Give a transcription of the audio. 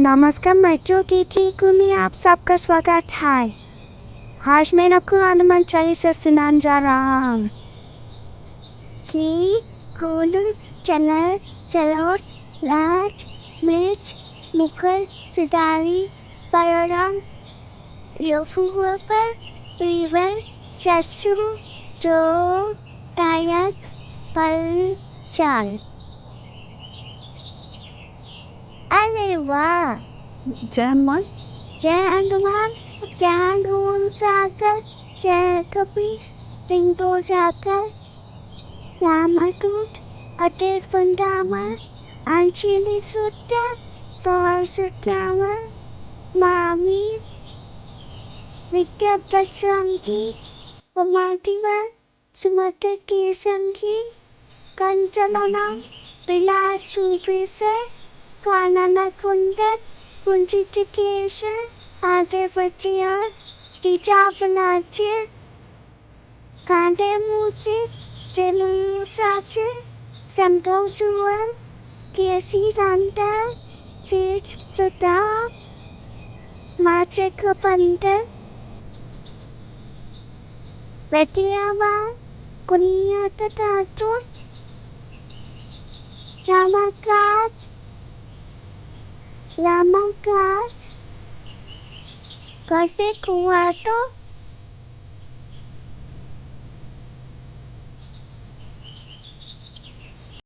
नमस्कार बच्चों की ठीक में आप सबका स्वागत है। आज मैं आपको हनुमान चालीसा सुनाने जा रहा हूँ। चलो चलो लाज मिर्च मुखर सुधारी पयरम पर रिवर चस्सु जो टायक पर चाल। अरे वाह! जय हनुमान जय हनुमान सागर जय कपीस सिंधु सागर रामदूत अतेर फंडामा अंशिली सुट्टा सुट्टामा मामी विद्या प्रसंगी पमातिवा सुमत के संगी कंचना विलास सुपिसे कानना कुंदन कुंजित केश आधे बचिया टीचा बनाचे कांधे मूचे चेलु साचे संतो जुआन केसी दांता चेत प्रताप माचे कपंदन बेटियावा कुनिया ततातो रामाकाज करते कुआ तो